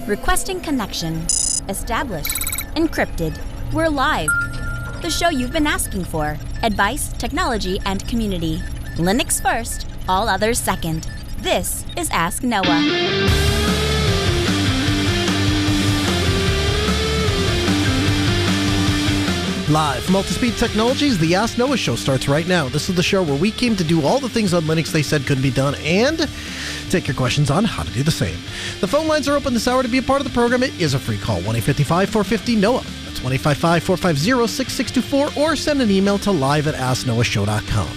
Requesting connection. Established. Encrypted. We're live. The show you've been asking for. Advice, technology, and community. Linux first, all others second. This is Ask Noah. Live from Multispeed Technologies, the Ask Noah show starts right now. This is the show where we came to do all the things on Linux they said couldn't be done and take your questions on how to do the same. The phone lines are open this hour. To be a part of the program, it is a free call, 1-855-450-NOAH. That's 1-855-450-6624, or send an email to live@asknoahshow.com.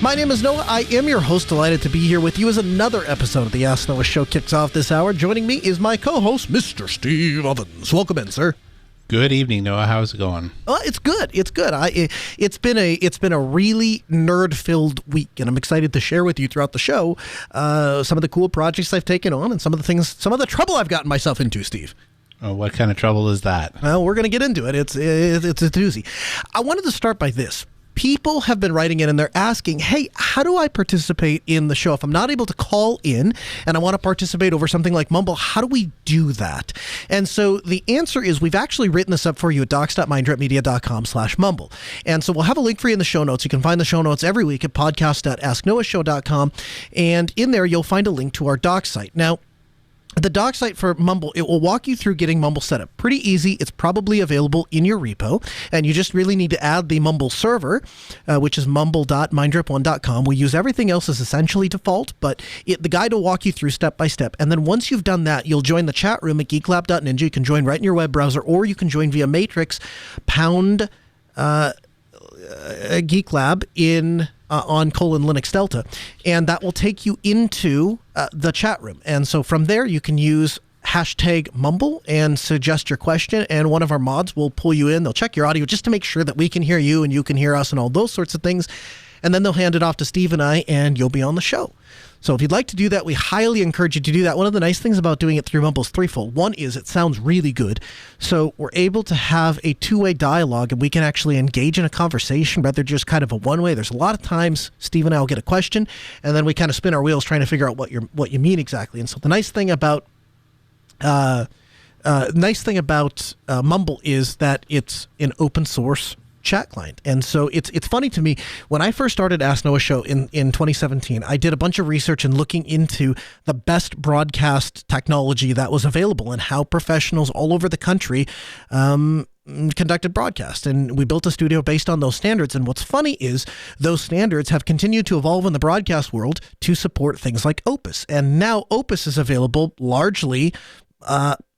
My name is Noah. I am your host. Delighted to be here with you as another episode of the Ask Noah show kicks off this hour. Joining me is my co-host, Mr. Steve Ovens. Welcome in, sir. Good evening, Noah. How's it going? It's good. It's good. It's been a really nerd-filled week, and I'm excited to share with you throughout the show some of the cool projects I've taken on and some of the trouble I've gotten myself into, Steve. Oh, what kind of trouble is that? Well, we're going to get into it. It's a doozy. I wanted to start by this. People have been writing in and they're asking, hey, how do I participate in the show? If I'm not able to call in and I want to participate over something like Mumble, how do we do that? And so the answer is we've actually written this up for you at docs.mindrepmedia.com/mumble. And so we'll have a link for you in the show notes. You can find the show notes every week at podcast.asknoahshow.com. And in there, you'll find a link to our doc site. Now, the doc site for Mumble, it will walk you through getting Mumble set up. Pretty easy. It's probably available in your repo, and you just really need to add the Mumble server, which is mumble.mindrep1.com. We use everything else as essentially default, but the guide will walk you through step by step. And then once you've done that, you'll join the chat room at geeklab.ninja. You can join right in your web browser, or you can join via Matrix # GeekLab on :Linux Delta, and that will take you into the chat room. And so from there, you can use #Mumble and suggest your question, and one of our mods will pull you in. They'll check your audio just to make sure that we can hear you and you can hear us and all those sorts of things. And then they'll hand it off to Steve and I, and you'll be on the show. So if you'd like to do that, we highly encourage you to do that. One of the nice things about doing it through Mumble is threefold. One is it sounds really good. So we're able to have a two-way dialogue, and we can actually engage in a conversation rather than just kind of a one-way. There's a lot of times Steve and I will get a question, and then we kind of spin our wheels trying to figure out what you mean exactly. And so the nice thing about Mumble is that it's an open source chat client. And so it's funny to me, when I first started Ask Noah Show in 2017, I did a bunch of research and looking into the best broadcast technology that was available and how professionals all over the country conducted broadcast. And we built a studio based on those standards. And what's funny is those standards have continued to evolve in the broadcast world to support things like Opus. And now Opus is available largely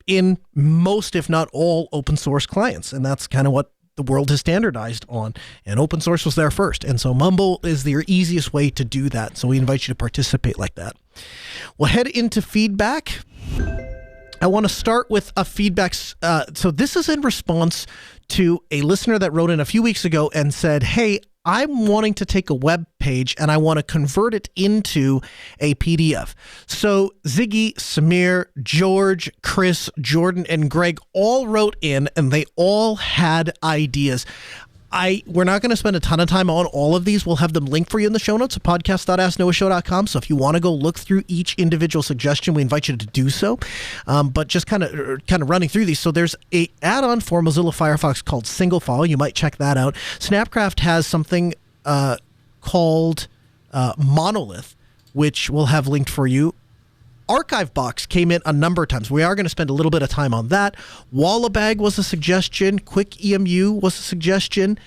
in most, if not all, open source clients. And that's kind of what the world has standardized on, and open source was there first. And so Mumble is the easiest way to do that. So we invite you to participate like that. We'll head into feedback. I want to start with a feedback. So this is in response to a listener that wrote in a few weeks ago and said, hey, I'm wanting to take a web page and I want to convert it into a PDF. So Ziggy, Samir, George, Chris, Jordan, and Greg all wrote in, and they all had ideas. We're not going to spend a ton of time on all of these. We'll have them linked for you in the show notes at podcast.asknoahshow.com. So if you want to go look through each individual suggestion, we invite you to do so. But just kind of running through these. So there's a add-on for Mozilla Firefox called Single File. You might check that out. Snapcraft has something called Monolith, which we'll have linked for you. ArchiveBox came in a number of times. We are going to spend a little bit of time on that. Wallabag was a suggestion. QuickEMU was a suggestion.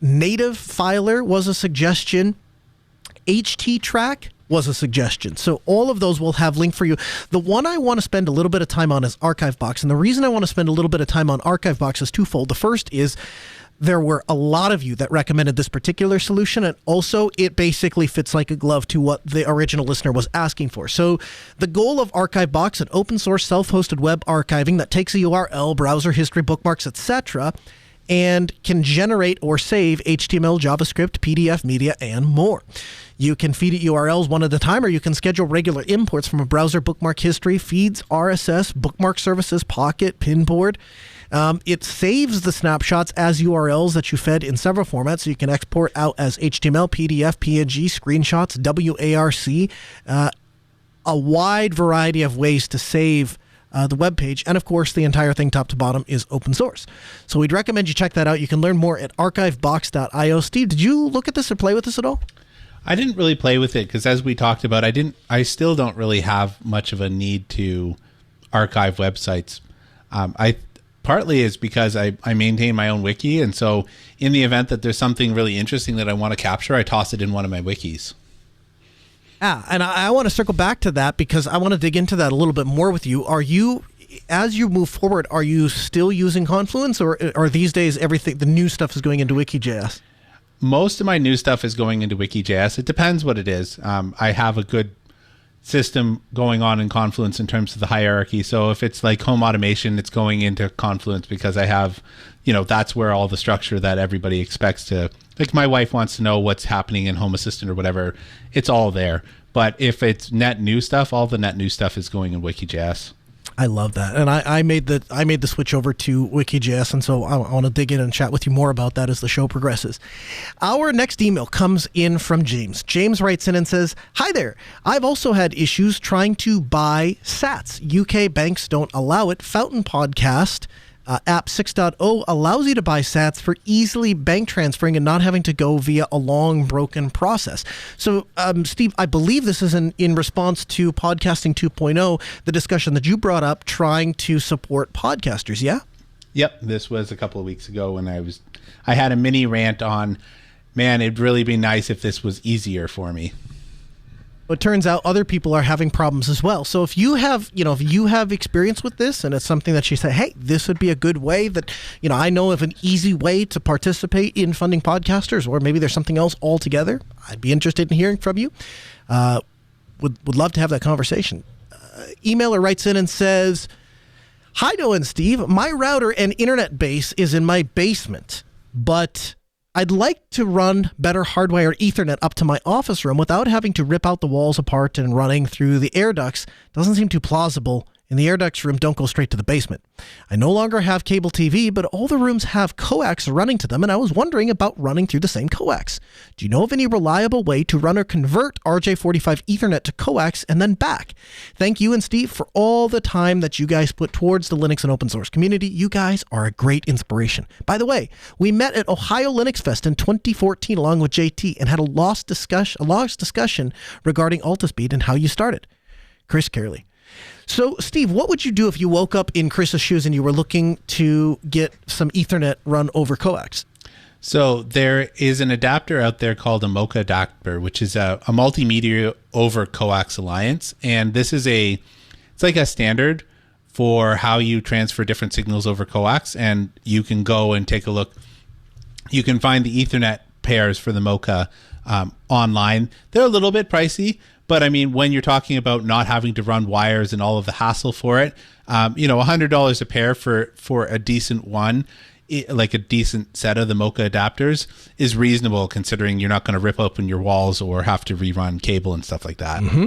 Native Filer was a suggestion. HTTrack was a suggestion. So all of those we'll have linked for you. The one I want to spend a little bit of time on is ArchiveBox. And the reason I want to spend a little bit of time on ArchiveBox is twofold. The first is there were a lot of you that recommended this particular solution, and also it basically fits like a glove to what the original listener was asking for. So the goal of ArchiveBox, an open source self-hosted web archiving that takes a URL, browser history, bookmarks, etc., and can generate or save HTML, JavaScript, PDF, media, and more. You can feed it URLs one at a time, or you can schedule regular imports from a browser, bookmark history, feeds, RSS, bookmark services, Pocket, Pinboard. It saves the snapshots as URLs that you fed in several formats, so you can export out as HTML, PDF, PNG, screenshots, WARC, a wide variety of ways to save the webpage. And of course, the entire thing top to bottom is open source. So we'd recommend you check that out. You can learn more at archivebox.io. Steve, did you look at this or play with this at all? I didn't really play with it because, as we talked about, I still don't really have much of a need to archive websites. I partly is because I maintain my own wiki, and so in the event that there's something really interesting that I want to capture, I toss it in one of my wikis. And I want to circle back to that because I want to dig into that a little bit more with you. Are you, as you move forward, are you still using Confluence, or these days everything, the new stuff is going into Wiki.js? Most of my new stuff is going into Wiki.js. It depends what it is. I have a good system going on in Confluence in terms of the hierarchy. So if it's like home automation, it's going into Confluence because I have, that's where all the structure that everybody expects to, like my wife wants to know what's happening in Home Assistant or whatever, it's all there. But if it's net new stuff, all the net new stuff is going in Wiki.js. I love that, and I made the switch over to Wiki.js, and so I want to dig in and chat with you more about that as the show progresses. Our next email comes in from James. James writes in and says, "Hi there. I've also had issues trying to buy Sats. UK banks don't allow it. Fountain Podcast app 6.0 allows you to buy Sats for easily bank transferring and not having to go via a long, broken process." So, Steve, I believe this is in response to Podcasting 2.0, the discussion that you brought up trying to support podcasters, yeah? Yep, this was a couple of weeks ago when I had a mini rant on, man, it'd really be nice if this was easier for me. It turns out other people are having problems as well. So if you have experience with this and it's something that you say, hey, this would be a good way that, I know of an easy way to participate in funding podcasters, or maybe there's something else altogether, I'd be interested in hearing from you. Would love to have that conversation. Emailer writes in and says, "Hi, Noah and Steve. My router and internet base is in my basement, but I'd like to run better hardwired Ethernet up to my office room without having to rip out the walls apart and running through the air ducts. Doesn't seem too plausible. And the air ducts room don't go straight to the basement. I no longer have cable TV, but all the rooms have coax running to them, and I was wondering about running through the same coax. Do you know of any reliable way to run or convert RJ45 Ethernet to coax and then back? Thank you and Steve for all the time that you guys put towards the Linux and open source community. You guys are a great inspiration. By the way, we met at Ohio Linux Fest in 2014 along with JT and had a long discussion regarding Altispeed and how you started. Chris Carley." So, Steve, what would you do if you woke up in Chris's shoes and you were looking to get some Ethernet run over coax? So there is an adapter out there called a Mocha adapter, which is a multimedia over coax alliance. And this is it's like a standard for how you transfer different signals over coax. And you can go and take a look. You can find the Ethernet pairs for the Mocha online. They're a little bit pricey. But I mean, when you're talking about not having to run wires and all of the hassle for it, $100 a pair for a decent one, like a decent set of the Mocha adapters, is reasonable considering you're not going to rip open your walls or have to rerun cable and stuff like that. Mm-hmm.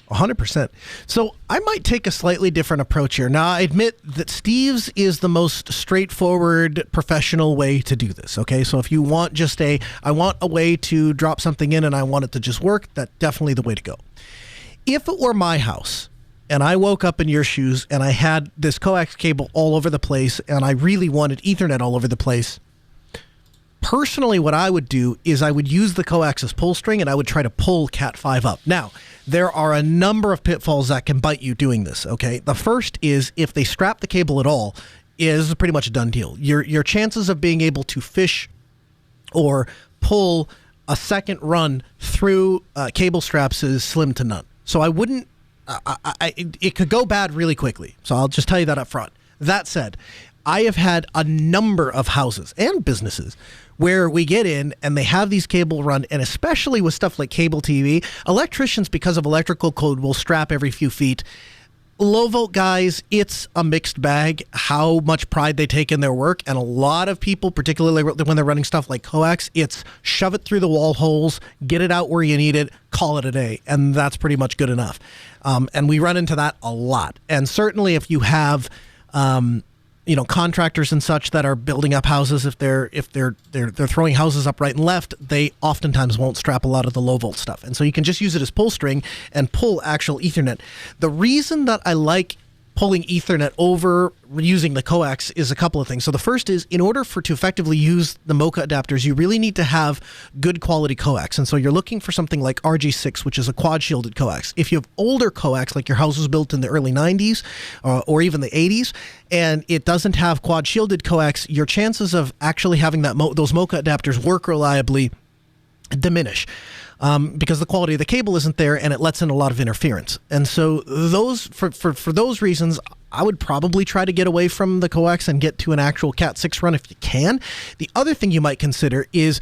100%. So I might take a slightly different approach here. Now, I admit that Steve's is the most straightforward, professional way to do this, okay? So if you want I want a way to drop something in and I want it to just work, that's definitely the way to go. If it were my house and I woke up in your shoes and I had this coax cable all over the place and I really wanted Ethernet all over the place, personally, what I would do is I would use the coax as pull string and I would try to pull Cat5 up. Now, there are a number of pitfalls that can bite you doing this, okay? The first is if they strap the cable at all, is pretty much a done deal. Your chances of being able to fish or pull a second run through cable straps is slim to none. So I wouldn't, it could go bad really quickly. So I'll just tell you that up front. That said, I have had a number of houses and businesses where we get in and they have these cable run, and especially with stuff like cable TV, electricians, because of electrical code, will strap every few feet. Low volt guys, it's a mixed bag how much pride they take in their work, and a lot of people, particularly when they're running stuff like coax, it's shove it through the wall holes, get it out where you need it, call it a day, and that's pretty much good enough. And we run into that a lot. And certainly if you have contractors and such that are building up houses, if they're throwing houses up right and left, they oftentimes won't strap a lot of the low volt stuff. And so you can just use it as pull string and pull actual Ethernet. The reason that I like pulling Ethernet over using the coax is a couple of things. So the first is, in order to effectively use the Mocha adapters, you really need to have good quality coax. And so you're looking for something like RG6, which is a quad shielded coax. If you have older coax, like your house was built in the early 90s or even the 80s, and it doesn't have quad shielded coax, your chances of actually having those Mocha adapters work reliably diminish. Because the quality of the cable isn't there, and it lets in a lot of interference. And so for those reasons, I would probably try to get away from the coax and get to an actual Cat 6 run if you can. The other thing you might consider is,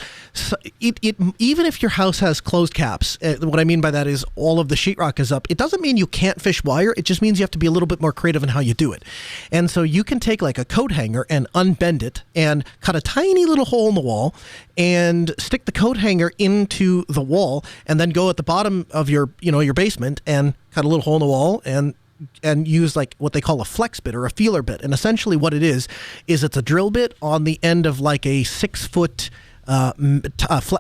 even if your house has closed caps, what I mean by that is all of the sheetrock is up, it doesn't mean you can't fish wire. It just means you have to be a little bit more creative in how you do it. And so you can take like a coat hanger and unbend it and cut a tiny little hole in the wall and stick the coat hanger into the wall, and then go at the bottom of your basement and cut a little hole in the wall and use like what they call a flex bit or a feeler bit. And essentially what it is it's a drill bit on the end of like a 6-foot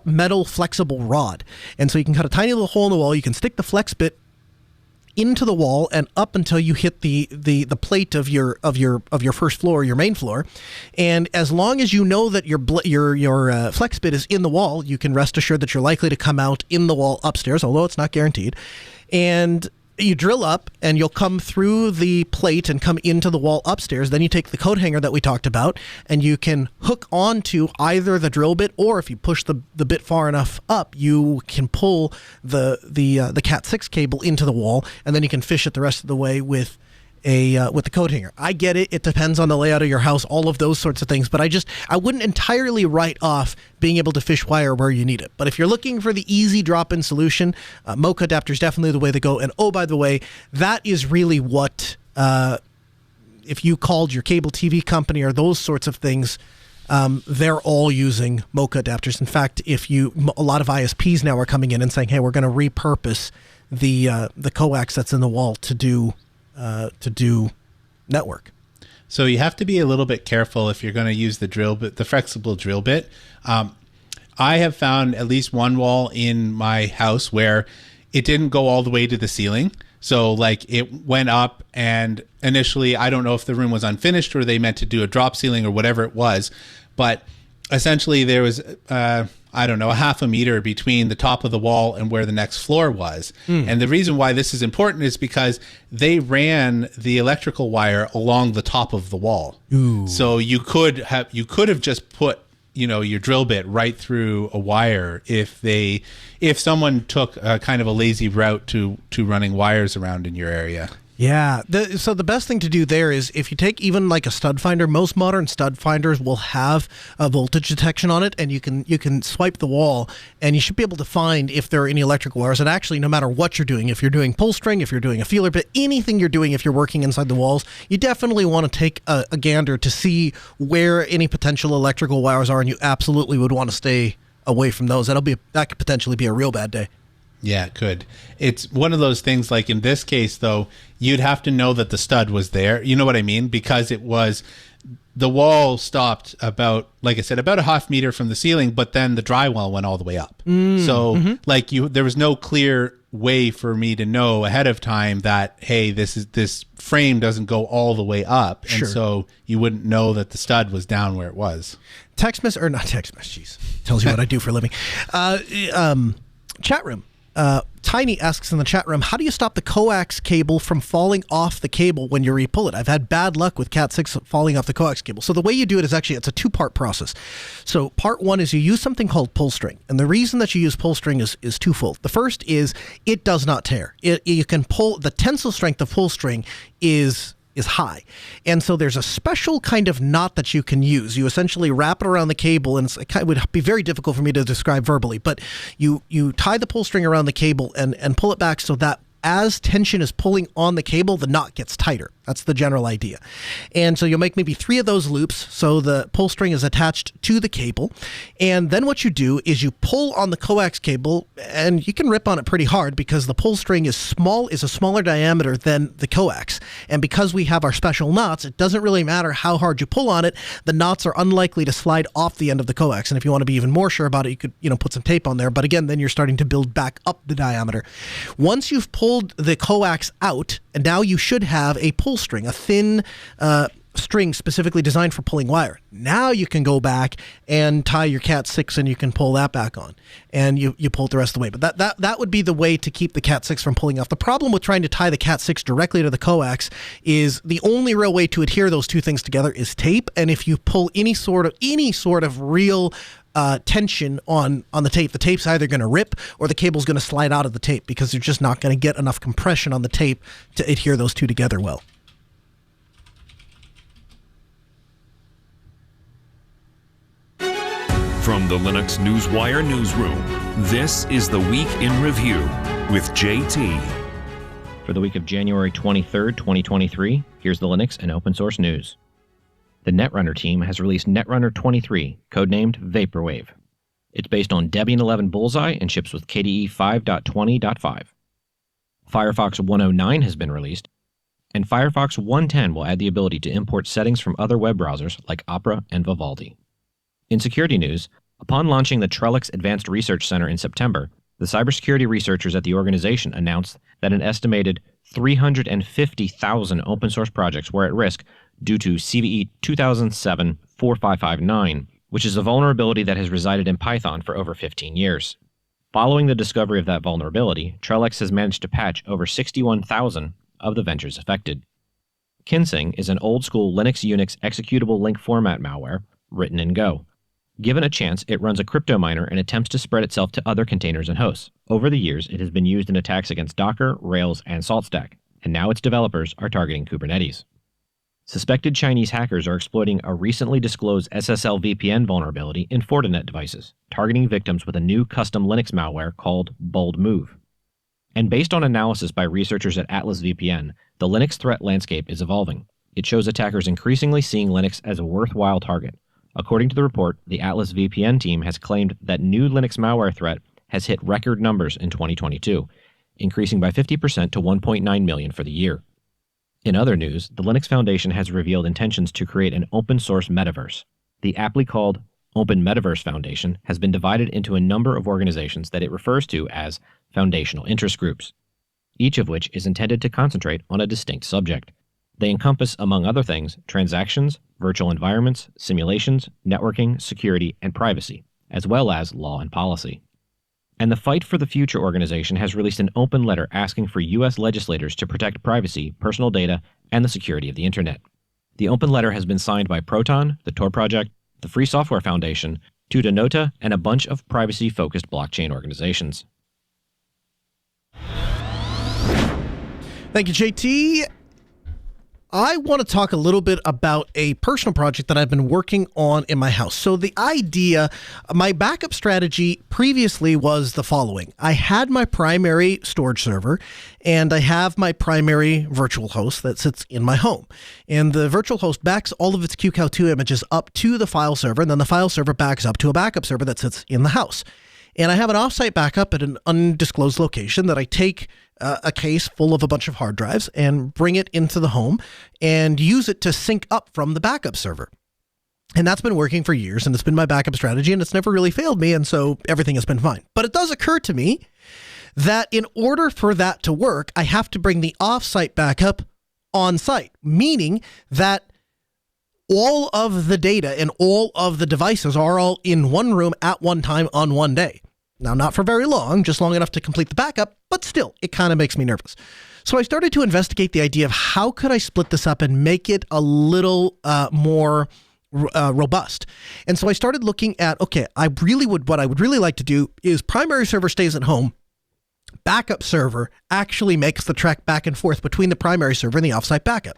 metal flexible rod. And so you can cut a tiny little hole in the wall. You can stick the flex bit into the wall and up until you hit the plate of your first floor, your main floor. And as long as you know that your flex bit is in the wall, you can rest assured that you're likely to come out in the wall upstairs, although it's not guaranteed. And you drill up and you'll come through the plate and come into the wall upstairs. Then you take the coat hanger that we talked about and you can hook onto either the drill bit, or if you push the bit far enough up, you can pull the Cat 6 cable into the wall, and then you can fish it the rest of the way with the coat hanger. I get it. It depends on the layout of your house, all of those sorts of things. But I wouldn't entirely write off being able to fish wire where you need it. But if you're looking for the easy drop-in solution, Mocha adapter is definitely the way to go. And oh, by the way, that is really what, if you called your cable TV company or those sorts of things, they're all using Mocha adapters. In fact, a lot of ISPs now are coming in and saying, hey, we're going to repurpose the coax that's in the wall to do network. So you have to be a little bit careful if you're going to use the drill bit, the flexible drill bit. I have found at least one wall in my house where it didn't go all the way to the ceiling. So like it went up, and initially, I don't know if the room was unfinished or they meant to do a drop ceiling or whatever it was, but essentially there was, I don't know, a half a meter between the top of the wall and where the next floor was. And the reason why this is important is because they ran the electrical wire along the top of the wall. Ooh. So you could have just put, your drill bit right through a wire if someone took a kind of a lazy route to running wires around in your area. Yeah. So the best thing to do there is, if you take even like a stud finder, most modern stud finders will have a voltage detection on it, and you can swipe the wall and you should be able to find if there are any electrical wires. And actually, no matter what you're doing, if you're doing pull string, if you're doing a feeler bit, anything you're doing, if you're working inside the walls, you definitely want to take a gander to see where any potential electrical wires are, and you absolutely would want to stay away from those. That could potentially be a real bad day. Yeah, it could. It's one of those things, like in this case, though, you'd have to know that the stud was there. You know what I mean? Because the wall stopped about, like I said, about a half meter from the ceiling, but then the drywall went all the way up. So there was no clear way for me to know ahead of time that, hey, this frame doesn't go all the way up. Sure. And so you wouldn't know that the stud was down where it was. Not text message, jeez. Tells you what I do for a living. Chat room. Tiny asks in the chat room, how do you stop the coax cable from falling off the cable when you re-pull it? I've had bad luck with Cat 6 falling off the coax cable. So the way you do it is actually, it's a two-part process. So part one is you use something called pull string. And the reason that you use pull string is twofold. The first is it does not tear. You can pull, the tensile strength of pull string is high. And so there's a special kind of knot that you can use. You essentially wrap it around the cable, and it would be very difficult for me to describe verbally, but you tie the pull string around the cable and pull it back so that as tension is pulling on the cable, the knot gets tighter. That's the general idea. And so you'll make maybe 3 of those loops so the pull string is attached to the cable. And then what you do is you pull on the coax cable, and you can rip on it pretty hard because the pull string is a smaller diameter than the coax. And because we have our special knots, it doesn't really matter how hard you pull on it. The knots are unlikely to slide off the end of the coax. And if you want to be even more sure about it, you could put some tape on there. But again, then you're starting to build back up the diameter. Once you've pulled the coax out, and now you should have a pull pull string, a thin string specifically designed for pulling wire. Now you can go back and tie your Cat 6 and you can pull that back on, and you pull it the rest of the way. But that would be the way to keep the Cat 6 from pulling off. The problem with trying to tie the Cat 6 directly to the coax is the only real way to adhere those two things together is tape. And if you pull any sort of real tension on the tape's either going to rip or the cable's going to slide out of the tape, because you're just not going to get enough compression on the tape to adhere those two together well. From the Linux Newswire newsroom, this is the Week in Review with JT. For the week of January 23rd, 2023, here's the Linux and open source news. The Netrunner team has released Netrunner 23, codenamed Vaporwave. It's based on Debian 11 Bullseye and ships with KDE 5.20.5. Firefox 109 has been released, and Firefox 110 will add the ability to import settings from other web browsers like Opera and Vivaldi. In security news, upon launching the Trellix Advanced Research Center in September, the cybersecurity researchers at the organization announced that an estimated 350,000 open source projects were at risk due to CVE 2007-4559, which is a vulnerability that has resided in Python for over 15 years. Following the discovery of that vulnerability, Trellix has managed to patch over 61,000 of the ventures affected. Kinsing is an old-school Linux-Unix executable link format malware written in Go. Given a chance, it runs a crypto miner and attempts to spread itself to other containers and hosts. Over the years, it has been used in attacks against Docker, Rails, and SaltStack, and now its developers are targeting Kubernetes. Suspected Chinese hackers are exploiting a recently disclosed SSL VPN vulnerability in Fortinet devices, targeting victims with a new custom Linux malware called Bold Move. And based on analysis by researchers at Atlas VPN, the Linux threat landscape is evolving. It shows attackers increasingly seeing Linux as a worthwhile target. According to the report, the Atlas VPN team has claimed that new Linux malware threat has hit record numbers in 2022, increasing by 50% to 1.9 million for the year. In other news, the Linux Foundation has revealed intentions to create an open-source metaverse. The aptly called Open Metaverse Foundation has been divided into a number of organizations that it refers to as foundational interest groups, each of which is intended to concentrate on a distinct subject. They encompass, among other things, transactions, virtual environments, simulations, networking, security, and privacy, as well as law and policy. And the Fight for the Future organization has released an open letter asking for U.S. legislators to protect privacy, personal data, and the security of the Internet. The open letter has been signed by Proton, the Tor Project, the Free Software Foundation, Tutanota, and a bunch of privacy-focused blockchain organizations. Thank you, JT. I want to talk a little bit about a personal project that I've been working on in my house. So the idea, my backup strategy previously was the following. I had my primary storage server and I have my primary virtual host that sits in my home. And the virtual host backs all of its QCOW2 images up to the file server, and then the file server backs up to a backup server that sits in the house. And I have an offsite backup at an undisclosed location that I take a case full of a bunch of hard drives and bring it into the home and use it to sync up from the backup server. And that's been working for years, and it's been my backup strategy, and it's never really failed me, and so everything has been fine. But it does occur to me that in order for that to work, I have to bring the offsite backup on site, meaning that all of the data and all of the devices are all in one room at one time on one day. Now, not for very long, just long enough to complete the backup, but still, it kind of makes me nervous. So I started to investigate the idea of how could I split this up and make it a little more robust. And so I started looking at, okay, what I would really like to do is primary server stays at home. Backup server actually makes the trek back and forth between the primary server and the offsite backup.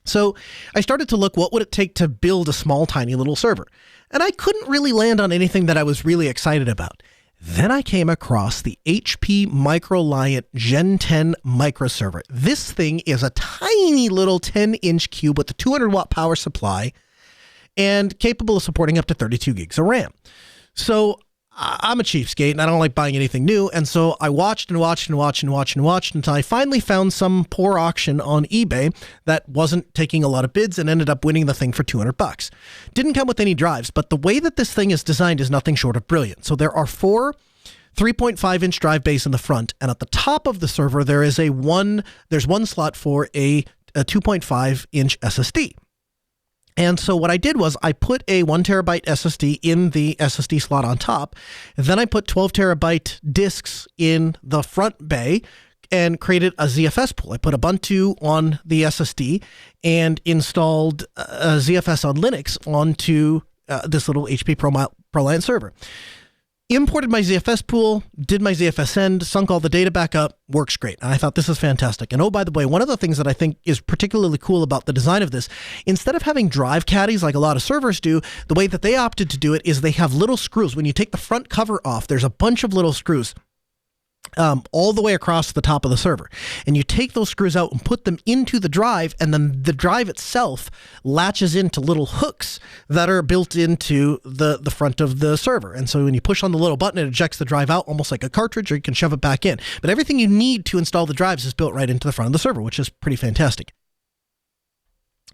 So I started to look, what would it take to build a small, tiny little server? And I couldn't really land on anything that I was really excited about. Then I came across the HP Microliant Gen 10 Microserver. This thing is a tiny little 10-inch cube with a 200-watt power supply and capable of supporting up to 32 gigs of RAM. So I'm a cheapskate and I don't like buying anything new. And so I watched until I finally found some poor auction on eBay that wasn't taking a lot of bids and ended up winning the thing for $200. Didn't come with any drives, but the way that this thing is designed is nothing short of brilliant. So there are four 3.5-inch drive bays in the front, and at the top of the server there's one slot for a a 2.5 inch SSD. And so what I did was I put a 1 terabyte SSD in the SSD slot on top. And then I put 12 terabyte disks in the front bay and created a ZFS pool. I put Ubuntu on the SSD and installed ZFS on Linux onto this little HP ProLiant server. Imported my ZFS pool, did my ZFS send, sunk all the data back up, works great. And I thought this is fantastic. And oh, by the way, one of the things that I think is particularly cool about the design of this, instead of having drive caddies like a lot of servers do, the way that they opted to do it is they have little screws. When you take the front cover off, there's a bunch of little screws all the way across the top of the server. And you take those screws out and put them into the drive, and then the drive itself latches into little hooks that are built into the front of the server. And so when you push on the little button, it ejects the drive out almost like a cartridge, or you can shove it back in. But everything you need to install the drives is built right into the front of the server, which is pretty fantastic.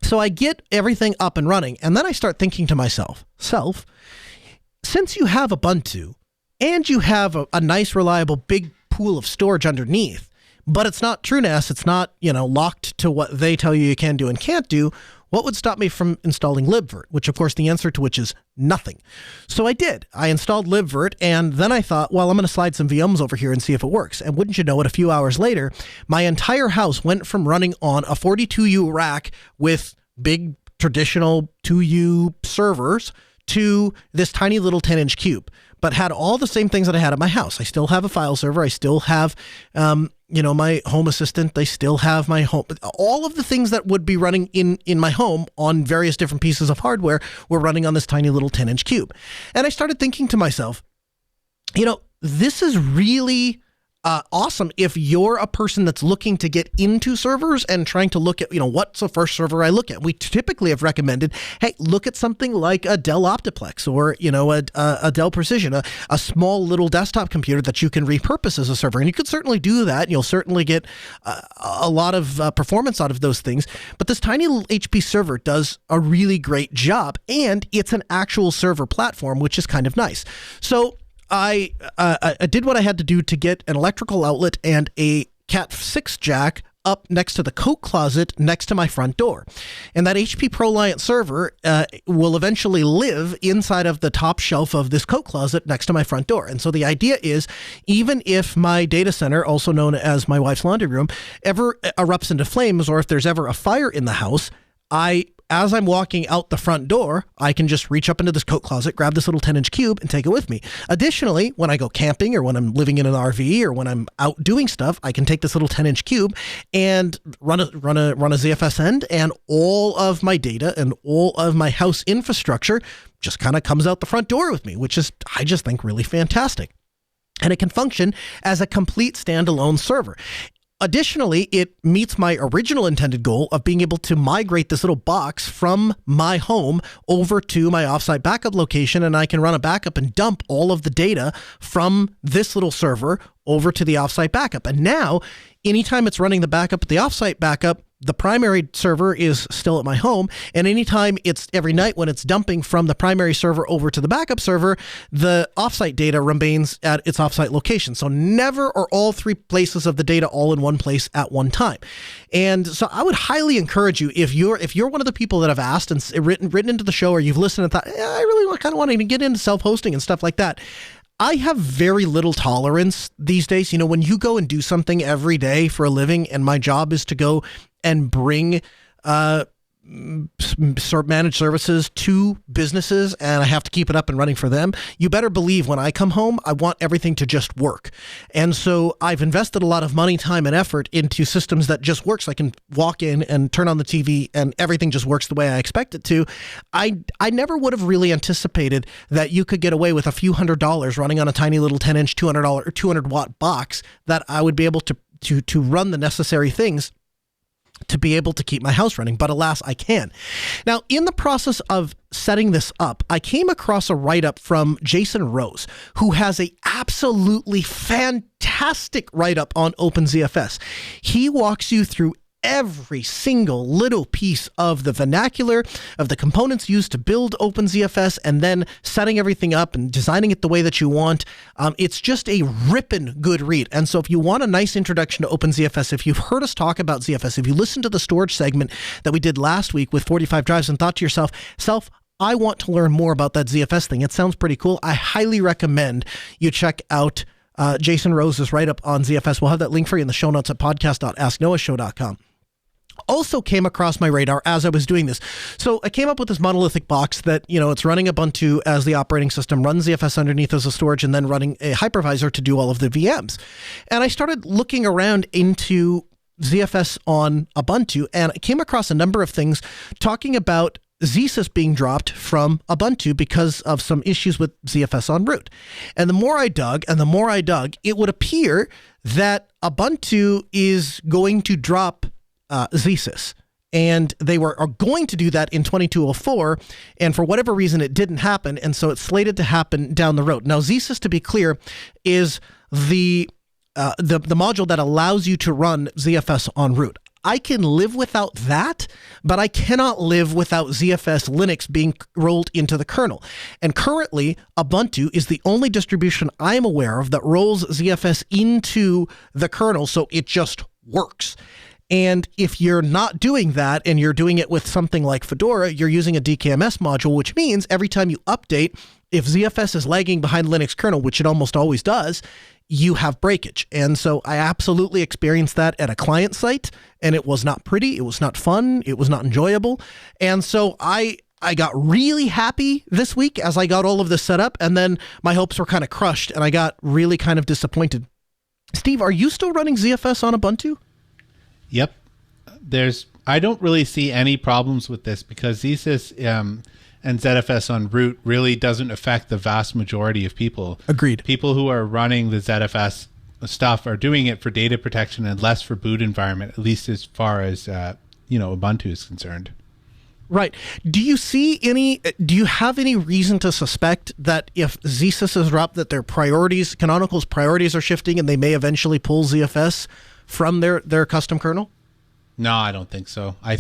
So I get everything up and running, and then I start thinking to myself, since you have Ubuntu, and you have a nice, reliable, big pool of storage underneath, but it's not TrueNAS, it's not, locked to what they tell you can do and can't do, what would stop me from installing libvirt? Which, of course, the answer to which is nothing. So I did. I installed libvirt, and then I thought, well, I'm going to slide some VMs over here and see if it works. And wouldn't you know it, a few hours later, my entire house went from running on a 42U rack with big traditional 2U servers to this tiny little 10-inch cube, but had all the same things that I had at my house. I still have a file server. I still have, my home assistant. I still have my home. All of the things that would be running in my home on various different pieces of hardware were running on this tiny little 10-inch cube. And I started thinking to myself, this is really awesome if you're a person that's looking to get into servers and trying to look at, what's the first server I look at. We typically have recommended, hey, look at something like a Dell Optiplex or, a Dell Precision, a small little desktop computer that you can repurpose as a server. And you could certainly do that. And you'll certainly get a lot of performance out of those things. But this tiny little HP server does a really great job, and it's an actual server platform, which is kind of nice. So I did what I had to do to get an electrical outlet and a Cat 6 jack up next to the coat closet next to my front door. And that HP ProLiant server will eventually live inside of the top shelf of this coat closet next to my front door. And so the idea is, even if my data center, also known as my wife's laundry room, ever erupts into flames, or if there's ever a fire in the house, as I'm walking out the front door, I can just reach up into this coat closet, grab this little 10-inch cube, and take it with me. Additionally, when I go camping or when I'm living in an RV or when I'm out doing stuff, I can take this little 10-inch cube and run a ZFS end, and all of my data and all of my house infrastructure just kind of comes out the front door with me, which is, I just think, really fantastic. And it can function as a complete standalone server. Additionally, it meets my original intended goal of being able to migrate this little box from my home over to my offsite backup location, and I can run a backup and dump all of the data from this little server over to the offsite backup. And now, anytime it's running the backup at the offsite backup, the primary server is still at my home, and anytime every night when it's dumping from the primary server over to the backup server, the offsite data remains at its offsite location. So never are all three places of the data all in one place at one time. And so I would highly encourage you, if you're one of the people that have asked and written into the show, or you've listened and thought, I really kind of want to get into self-hosting and stuff like that, I have very little tolerance these days. When you go and do something every day for a living, and my job is to go and bring managed services to businesses, and I have to keep it up and running for them, you better believe when I come home, I want everything to just work. And so I've invested a lot of money, time, and effort into systems that just work. So I can walk in and turn on the TV and everything just works the way I expect it to. I never would have really anticipated that you could get away with a few $100s running on a tiny little 10-inch $200 or 200-watt box, that I would be able to run the necessary things to be able to keep my house running. But alas, I can. Now, in the process of setting this up, I came across a write-up from Jason Rose, who has a absolutely fantastic write-up on OpenZFS. He walks you through every single little piece of the vernacular, of the components used to build OpenZFS, and then setting everything up and designing it the way that you want. It's just a ripping good read. And so if you want a nice introduction to OpenZFS, if you've heard us talk about ZFS, if you listened to the storage segment that we did last week with 45 drives and thought to yourself, I want to learn more about that ZFS thing. It sounds pretty cool. I highly recommend you check out Jason Rose's write-up on ZFS. We'll have that link for you in the show notes at podcast.asknoahshow.com. Also came across my radar as I was doing this. So I came up with this monolithic box that, it's running Ubuntu as the operating system, runs ZFS underneath as a storage, and then running a hypervisor to do all of the VMs. And I started looking around into ZFS on Ubuntu, and I came across a number of things talking about ZSys being dropped from Ubuntu because of some issues with ZFS on root. And the more I dug, it would appear that Ubuntu is going to drop ZSys. And they are going to do that in 2204, and for whatever reason, it didn't happen, and so it's slated to happen down the road. Now, ZSys, to be clear, is the module that allows you to run ZFS on root. I can live without that, but I cannot live without ZFS Linux being rolled into the kernel. And currently, Ubuntu is the only distribution I'm aware of that rolls ZFS into the kernel, so it just works. And if you're not doing that and you're doing it with something like Fedora, you're using a DKMS module, which means every time you update, if ZFS is lagging behind Linux kernel, which it almost always does, you have breakage. And so I absolutely experienced that at a client site, and it was not pretty, it was not fun, it was not enjoyable. And so I got really happy this week as I got all of this set up, and then my hopes were kind of crushed, and I got really kind of disappointed. Steve, are you still running ZFS on Ubuntu? Yep. I don't really see any problems with this because ZSys and ZFS on root really doesn't affect the vast majority of people. Agreed. People who are running the ZFS stuff are doing it for data protection and less for boot environment, at least as far as Ubuntu is concerned. Right. Do you have any reason to suspect that if ZSys is dropped, that Canonical's priorities are shifting and they may eventually pull ZFS from their custom kernel? No, I don't think so. I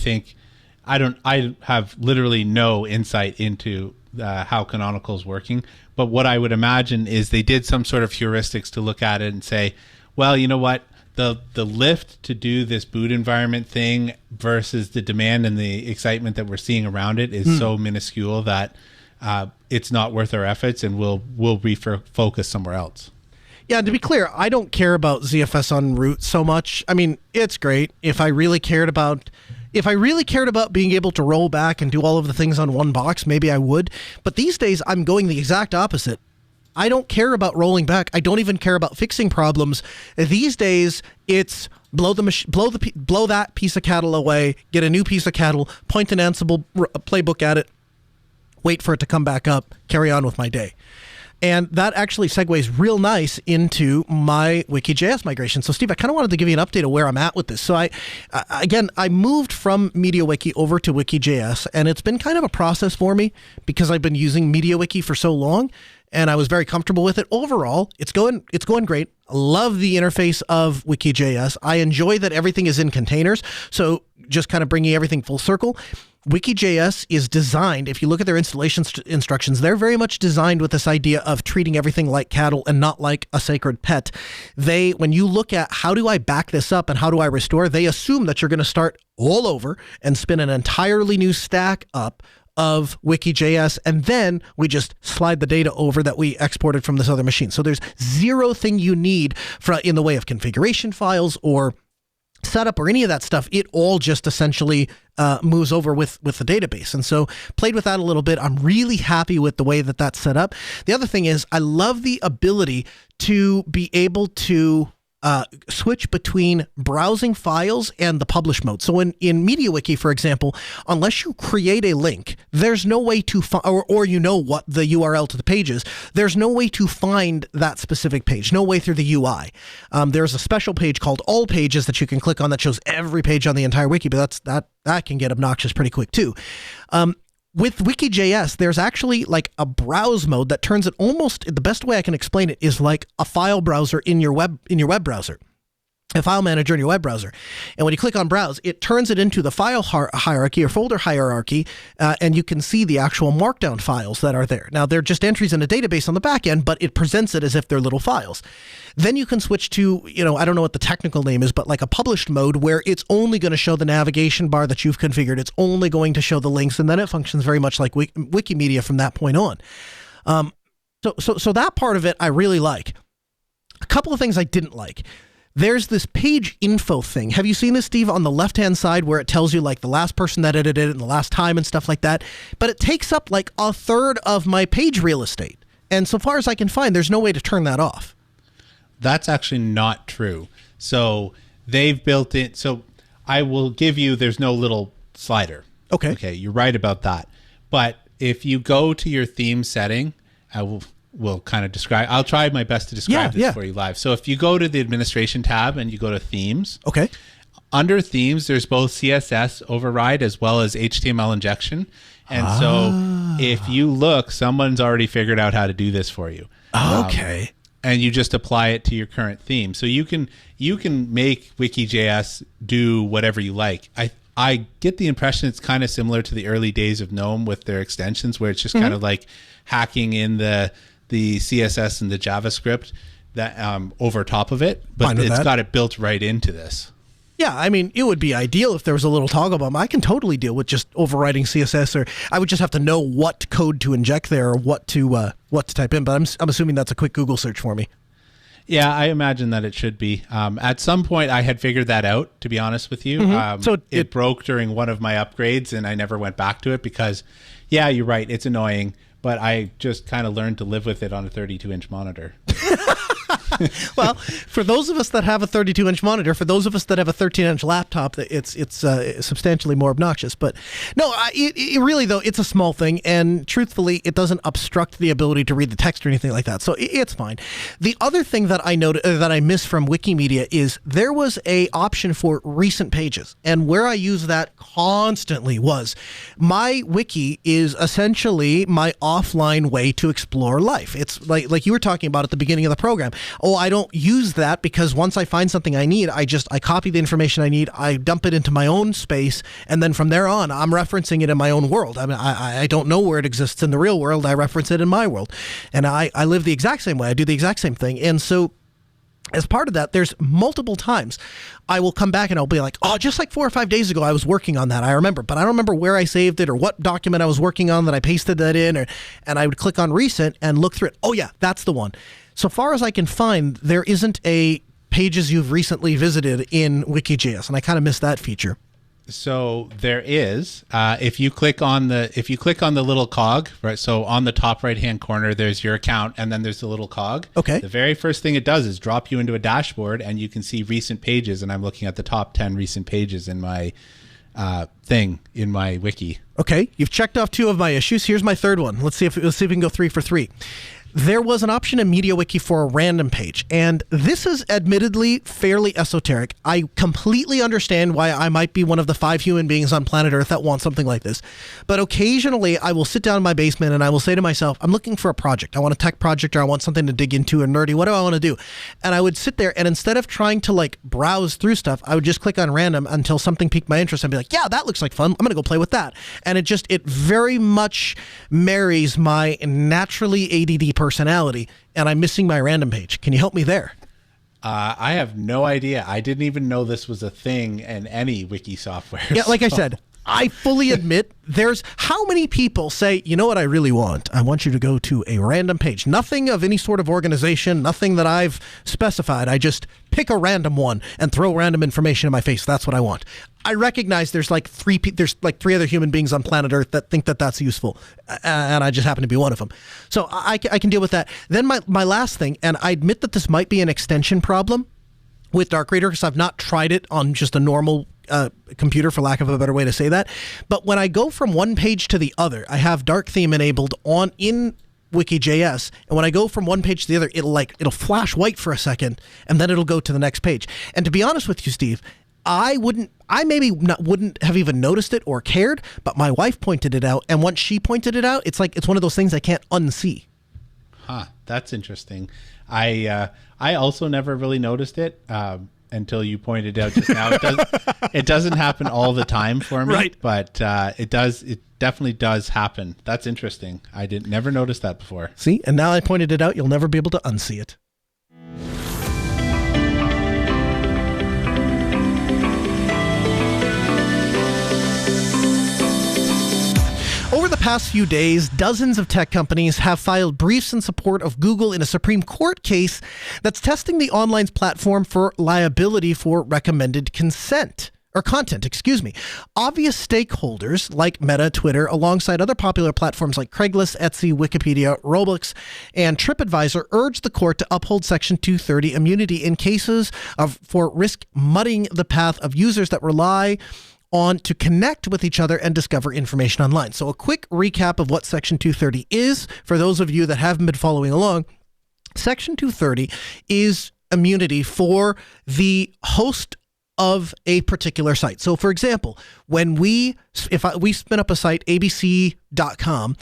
have literally no insight into how Canonical is working, but what I would imagine is they did some sort of heuristics to look at it and say, well, you know what? The lift to do this boot environment thing versus the demand and the excitement that we're seeing around it is so minuscule that it's not worth our efforts, and we'll refocus somewhere else. Yeah, to be clear, I don't care about ZFS on root so much. I mean, it's great. If I really cared about being able to roll back and do all of the things on one box, maybe I would. But these days, I'm going the exact opposite. I don't care about rolling back. I don't even care about fixing problems. These days, it's blow that piece of cattle away, get a new piece of cattle, point an Ansible playbook at it, wait for it to come back up, carry on with my day. And that actually segues real nice into my Wiki.js migration. So, Steve, I kind of wanted to give you an update of where I'm at with this. So, I moved from MediaWiki over to Wiki.js, and it's been kind of a process for me because I've been using MediaWiki for so long, and I was very comfortable with it. Overall, it's going great. I love the interface of Wiki.js. I enjoy that everything is in containers. So, just kind of bringing everything full circle. Wiki.js is designed, if you look at their installation instructions, they're very much designed with this idea of treating everything like cattle and not like a sacred pet. When you look at how do I back this up and how do I restore, they assume that you're going to start all over and spin an entirely new stack up of Wiki.js, and then we just slide the data over that we exported from this other machine. So there's zero thing you need in the way of configuration files or setup or any of that stuff. It all just essentially moves over with the database. And so played with that a little bit. I'm really happy with the way that that's set up. The other thing is I love the ability to be able to switch between browsing files and the publish mode. So in MediaWiki, for example, unless you create a link, there's no way to or you know what the URL to the page is, there's no way to find that specific page, no way through the UI. There's a special page called All Pages that you can click on that shows every page on the entire wiki, but that can get obnoxious pretty quick too. With Wiki.js, there's actually like a browse mode that turns it almost, the best way I can explain it is like a file browser in your web browser. a file manager in your web browser. And when you click on browse, it turns it into the file hierarchy or folder hierarchy, and you can see the actual markdown files that are there. Now, they're just entries in a database on the back end, but it presents it as if they're little files. Then you can switch to, I don't know what the technical name is, but like a published mode where it's only going to show the navigation bar that you've configured. It's only going to show the links, and then it functions very much like Wikimedia from that point on. So that part of it I really like. A couple of things I didn't like. There's this page info thing. Have you seen this, Steve, on the left-hand side where it tells you like the last person that edited it and the last time and stuff like that? But it takes up like a third of my page real estate. And so far as I can find, there's no way to turn that off. That's actually not true. So they've built it. So I will give you, there's no little slider. Okay. Okay, you're right about that. But if you go to your theme setting, I will kind of describe. I'll try my best to describe this for you live. So if you go to the administration tab and you go to themes, okay, under themes, there's both CSS override as well as HTML injection. And so if you look, someone's already figured out how to do this for you. Okay. And you just apply it to your current theme. So you can make Wiki.js do whatever you like. I get the impression it's kind of similar to the early days of GNOME with their extensions, where it's just kind of like hacking in the CSS and the JavaScript that over top of it, but it's got it built right into this. Yeah, I mean, it would be ideal if there was a little toggle button. I can totally deal with just overriding CSS, or I would just have to know what code to inject there or what to type in. But I'm assuming that's a quick Google search for me. Yeah, I imagine that it should be. At some point, I had figured that out, to be honest with you. So it broke during one of my upgrades, and I never went back to it because, yeah, you're right, it's annoying. But I just kind of learned to live with it on a 32-inch monitor. Well, for those of us that have a 32-inch monitor, for those of us that have a 13-inch laptop, it's substantially more obnoxious. But no, it really, though, it's a small thing. And truthfully, it doesn't obstruct the ability to read the text or anything like that. So it's fine. The other thing that I noted that I missed from Wikimedia is there was a option for recent pages. And where I use that constantly was my wiki is essentially my offline way to explore life. It's like you were talking about at the beginning of the program. Oh, I don't use that because once I find something I need, I copy the information I need, I dump it into my own space, and then from there on, I'm referencing it in my own world. I mean, I don't know where it exists in the real world. I reference it in my world. And I live the exact same way. I do the exact same thing. And so as part of that, there's multiple times I will come back and I'll be like, oh, just like 4 or 5 days ago, I was working on that. I remember, but I don't remember where I saved it or what document I was working on that I pasted that in, and I would click on recent and look through it. Oh yeah, that's the one. So far as I can find, there isn't a pages you've recently visited in Wiki.js, and I kind of missed that feature. So there is, if you click on the little cog, right? So on the top right-hand corner, there's your account, and then there's the little cog. Okay. The very first thing it does is drop you into a dashboard, and you can see recent pages. And I'm looking at the top 10 recent pages in my thing in my wiki. Okay, you've checked off 2 of my issues. Here's my third one. Let's see if we can go 3 for 3. There was an option in MediaWiki for a random page, and this is admittedly fairly esoteric. I completely understand why I might be one of the 5 human beings on planet Earth that want something like this, but occasionally I will sit down in my basement and I will say to myself, I'm looking for a project. I want a tech project, or I want something to dig into or nerdy. What do I want to do? And I would sit there, and instead of trying to like browse through stuff, I would just click on random until something piqued my interest and be like, yeah, that looks like fun. I'm going to go play with that. And it very much marries my naturally ADD personality, and I'm missing my random page. Can you help me there? I have no idea. I didn't even know this was a thing in any wiki software. Yeah, like I said, I fully admit there's how many people say, you know what I really want? I want you to go to a random page. Nothing of any sort of organization, nothing that I've specified. I just pick a random one and throw random information in my face. That's what I want. I recognize there's like 3 other human beings on planet Earth that think that that's useful, and I just happen to be one of them. So I can deal with that. Then my last thing, and I admit that this might be an extension problem with Dark Reader because I've not tried it on just a normal computer, for lack of a better way to say that. But when I go from one page to the other, I have Dark Theme enabled in Wiki.js, and when I go from one page to the other, it'll flash white for a second, and then it'll go to the next page. And to be honest with you, Steve, I wouldn't have even noticed it or cared, but my wife pointed it out, and once she pointed it out, it's one of those things I can't unsee. Huh, that's interesting. I also never really noticed it. until you pointed out just now. It doesn't happen all the time for me, Right. but it does. It definitely does happen. That's interesting. I never noticed that before. See, and now I pointed it out. You'll never be able to unsee it. Over the past few days, dozens of tech companies have filed briefs in support of Google in a Supreme Court case that's testing the online platform for liability for recommended content. Obvious stakeholders like Meta, Twitter, alongside other popular platforms like Craigslist, Etsy, Wikipedia, Roblox, and TripAdvisor urged the court to uphold Section 230 immunity in cases for risk muddying the path of users that rely on to connect with each other and discover information online. So a quick recap of what Section 230 is for those of you that haven't been following along. Section 230 is immunity for the host of a particular site. So for example, when we spin up a site, abc.com,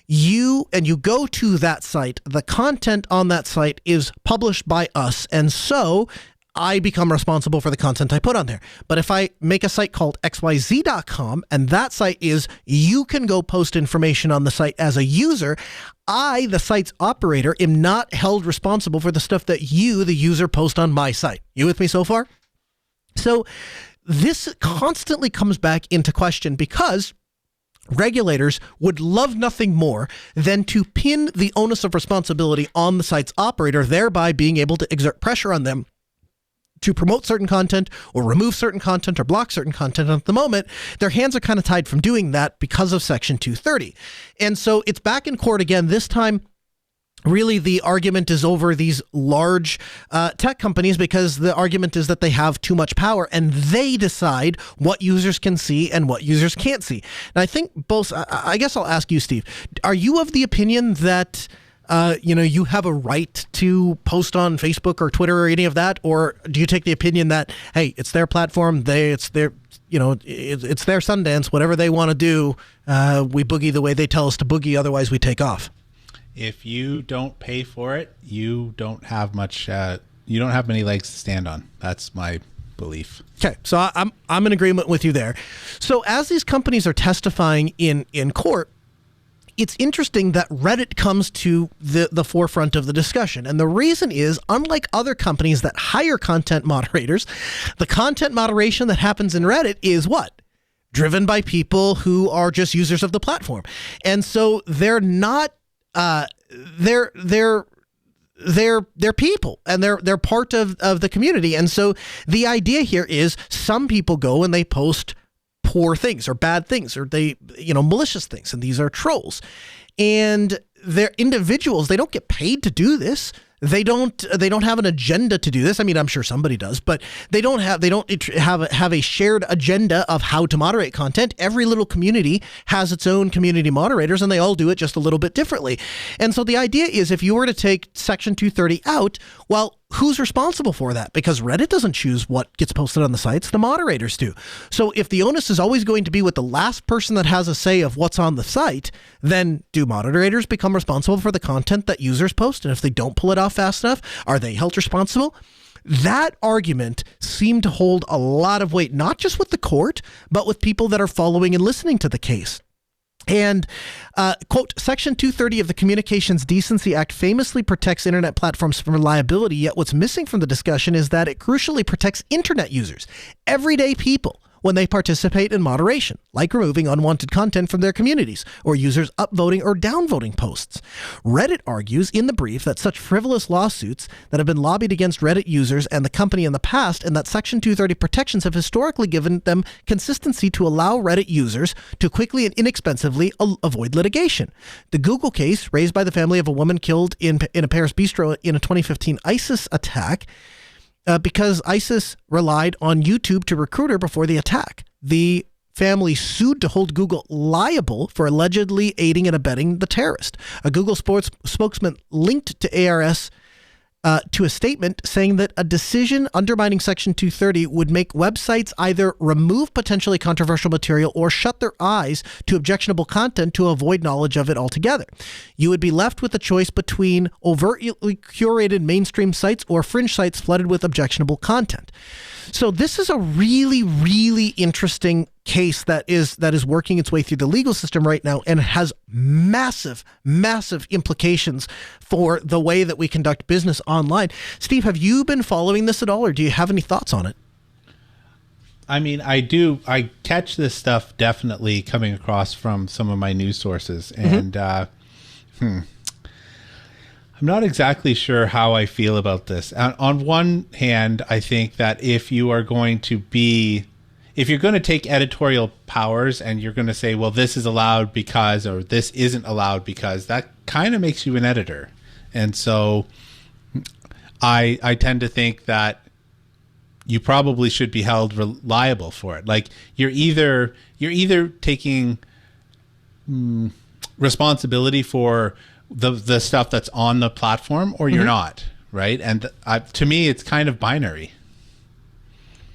you go to that site, the content on that site is published by us, and so I become responsible for the content I put on there. But if I make a site called xyz.com and that site is, you can go post information on the site as a user, I, the site's operator, am not held responsible for the stuff that you, the user, post on my site. You with me so far? So this constantly comes back into question because regulators would love nothing more than to pin the onus of responsibility on the site's operator, thereby being able to exert pressure on them to promote certain content or remove certain content or block certain content. And at the moment, their hands are kind of tied from doing that because of Section 230. And so it's back in court again. This time, really, the argument is over these large tech companies because the argument is that they have too much power and they decide what users can see and what users can't see. And I think both, I guess I'll ask you, Steve, are you of the opinion that you have a right to post on Facebook or Twitter or any of that? Or do you take the opinion that, hey, it's their platform, it's their Sundance, whatever they want to do, we boogie the way they tell us to boogie, otherwise we take off? If you don't pay for it, you don't have much. You don't have many legs to stand on. That's my belief. Okay, so I'm in agreement with you there. So as these companies are testifying in court, it's interesting that Reddit comes to the forefront of the discussion. And the reason is, unlike other companies that hire content moderators, the content moderation that happens in Reddit is what? Driven by people who are just users of the platform. And so they're not they're people and they're part of the community. And so the idea here is some people go and they post poor things or bad things or they, malicious things. And these are trolls, and they're individuals. They don't get paid to do this. They don't have an agenda to do this. I mean, I'm sure somebody does, but they don't have a shared agenda of how to moderate content. Every little community has its own community moderators, and they all do it just a little bit differently. And so the idea is, if you were to take Section 230 out, well, who's responsible for that? Because Reddit doesn't choose what gets posted on the sites, the moderators do. So if the onus is always going to be with the last person that has a say of what's on the site, then do moderators become responsible for the content that users post? And if they don't pull it off fast enough, are they held responsible? That argument seemed to hold a lot of weight, not just with the court, but with people that are following and listening to the case. And, quote, Section 230 of the Communications Decency Act famously protects internet platforms from liability, yet what's missing from the discussion is that it crucially protects internet users, everyday people, when they participate in moderation, like removing unwanted content from their communities, or users upvoting or downvoting posts. Reddit argues in the brief that such frivolous lawsuits that have been lobbied against Reddit users and the company in the past, and that Section 230 protections have historically given them consistency to allow Reddit users to quickly and inexpensively avoid litigation. The Google case, raised by the family of a woman killed in a Paris bistro in a 2015 ISIS attack, because ISIS relied on YouTube to recruit her before the attack. The family sued to hold Google liable for allegedly aiding and abetting the terrorist. A Google spokesman linked to ARS to a statement saying that a decision undermining Section 230 would make websites either remove potentially controversial material or shut their eyes to objectionable content to avoid knowledge of it altogether. You would be left with a choice between overtly curated mainstream sites or fringe sites flooded with objectionable content. So this is a really, really interesting case that is working its way through the legal system right now and has massive, massive implications for the way that we conduct business online. Steve, have you been following this at all, or do you have any thoughts on it? I mean, I do. I catch this stuff definitely coming across from some of my news sources, and I'm not exactly sure how I feel about this. On one hand, I think that if you're going to take editorial powers and you're going to say, well, this is allowed because, or this isn't allowed because, that kind of makes you an editor. And so I tend to think that you probably should be held liable for it. Like you're either taking responsibility for the stuff that's on the platform, or you're not, right? And to me, it's kind of binary.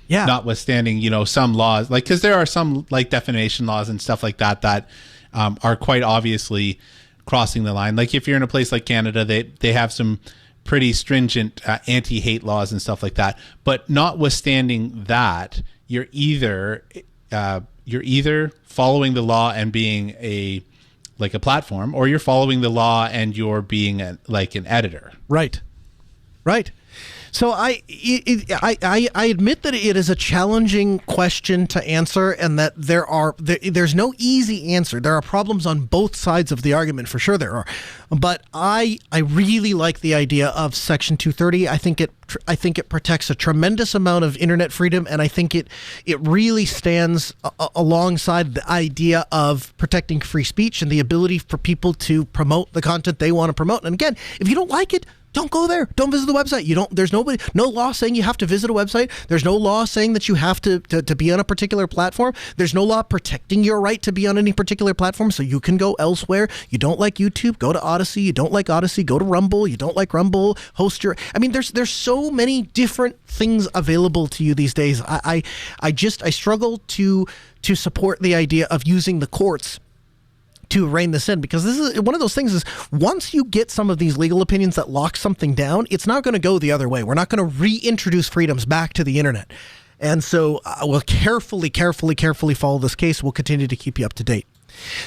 Yeah. Notwithstanding, some laws, like, because there are some like defamation laws and stuff like that are quite obviously crossing the line. Like if you're in a place like Canada, they have some pretty stringent anti-hate laws and stuff like that. But notwithstanding that, you're either following the law and being a platform, or you're following the law and you're being an editor. Right. So I admit that it is a challenging question to answer, and that there's no easy answer. There are problems on both sides of the argument, for sure there are. But I really like the idea of Section 230. I think it protects a tremendous amount of internet freedom, and I think it really stands alongside the idea of protecting free speech and the ability for people to promote the content they want to promote. And again, if you don't like it, don't go there. Don't visit the website. There's no law saying you have to visit a website. There's no law saying that you have to be on a particular platform. There's no law protecting your right to be on any particular platform, so you can go elsewhere. You don't like YouTube, go to Odyssey. You don't like Odyssey, go to Rumble. You don't like Rumble, there's so many different things available to you these days. I struggle to support the idea of using the courts to rein this in, because this is one of those things is once you get some of these legal opinions that lock something down, it's not going to go the other way. We're not going to reintroduce freedoms back to the internet. And so we'll carefully follow this case. We'll continue to keep you up to date.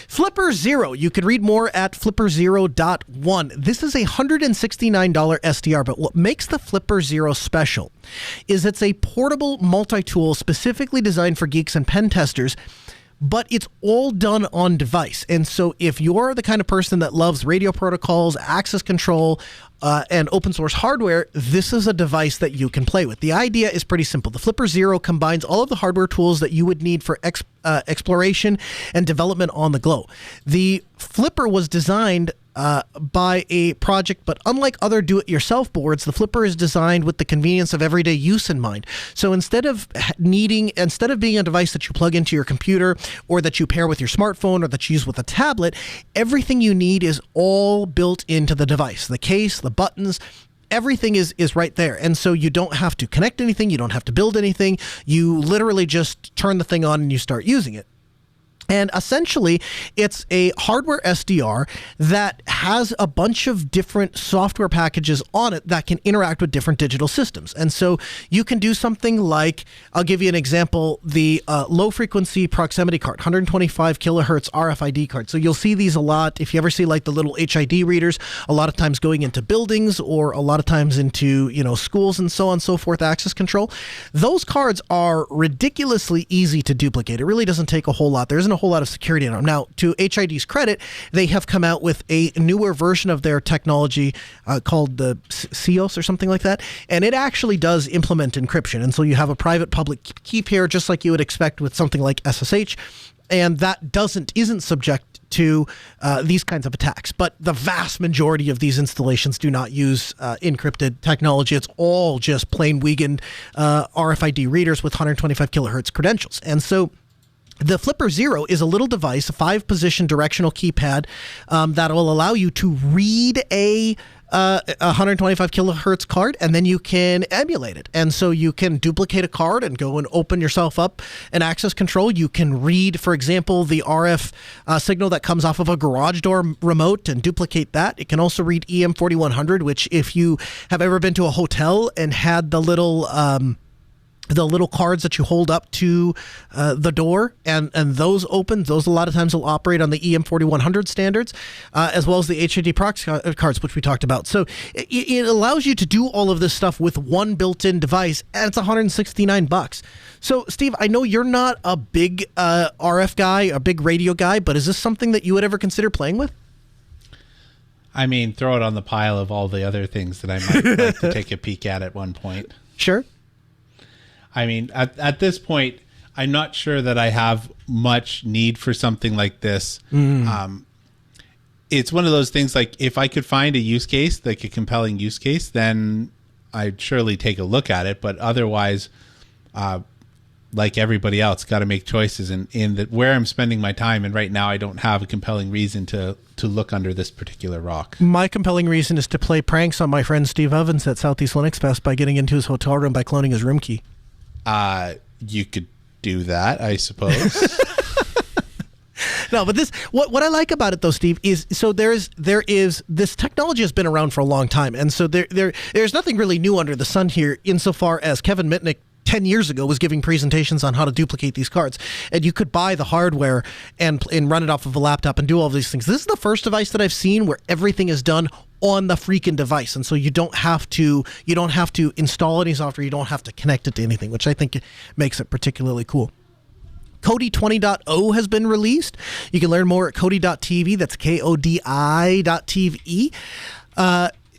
Flipper Zero. You can read more at flipperzero.one. This is a $169 SDR, but what makes the Flipper Zero special is it's a portable multi-tool specifically designed for geeks and pen testers, but it's all done on device. And so if you're the kind of person that loves radio protocols, access control, and open source hardware, this is a device that you can play with. The idea is pretty simple. The Flipper Zero combines all of the hardware tools that you would need for exploration and development on the go. The Flipper was designed by a project, but unlike other do-it-yourself boards, the Flipper is designed with the convenience of everyday use in mind. So instead of being a device that you plug into your computer or that you pair with your smartphone or that you use with a tablet, everything you need is all built into the device. The case, the buttons, everything is right there. And so you don't have to connect anything. You don't have to build anything. You literally just turn the thing on and you start using it. And essentially, it's a hardware SDR that has a bunch of different software packages on it that can interact with different digital systems. And so you can do something like, I'll give you an example, the low-frequency proximity card, 125 kilohertz RFID card. So you'll see these a lot. If you ever see like the little HID readers, a lot of times going into buildings or a lot of times into schools and so on and so forth, access control. Those cards are ridiculously easy to duplicate. It really doesn't take a whole lot. There isn't a whole lot of security in them. Now, to HID's credit, they have come out with a newer version of their technology called the CEOS or something like that, and it actually does implement encryption. And so you have a private public key pair, just like you would expect with something like SSH, and that isn't subject to these kinds of attacks. But the vast majority of these installations do not use encrypted technology. It's all just plain Wiegand RFID readers with 125 kilohertz credentials. And so the Flipper Zero is a little device, a 5-position directional keypad that will allow you to read a a 125 kilohertz card, and then you can emulate it. And so you can duplicate a card and go and open yourself up an access control. You can read, for example, the RF signal that comes off of a garage door remote and duplicate that. It can also read EM4100, which if you have ever been to a hotel and had the little cards that you hold up to the door, and those open, those a lot of times will operate on the EM4100 standards, as well as the HID proxy cards, which we talked about. So it allows you to do all of this stuff with one built-in device, and it's $169. So, Steve, I know you're not a big RF guy, a big radio guy, but is this something that you would ever consider playing with? I mean, throw it on the pile of all the other things that I might like to take a peek at one point. Sure. I mean, at this point, I'm not sure that I have much need for something like this. It's one of those things, like, if I could find a use case, like a compelling use case, then I'd surely take a look at it. But otherwise, like everybody else, got to make choices in that where I'm spending my time. And right now, I don't have a compelling reason to look under this particular rock. My compelling reason is to play pranks on my friend Steve Ovens at Southeast Linux Fest by getting into his hotel room by cloning his room key. You could do that, I suppose. No, but what I like about it though, Steve, is so there is this technology has been around for a long time, and so there's nothing really new under the sun here insofar as Kevin Mitnick 10 years ago was giving presentations on how to duplicate these cards, and you could buy the hardware and run it off of a laptop and do all of these things. This is the first device that I've seen where everything is done on the freaking device, and so you don't have to install any software, you don't have to connect it to anything, which I think makes it particularly cool. Kodi 20.0 has been released. You can learn more at Kodi.tv. That's KODI.TV.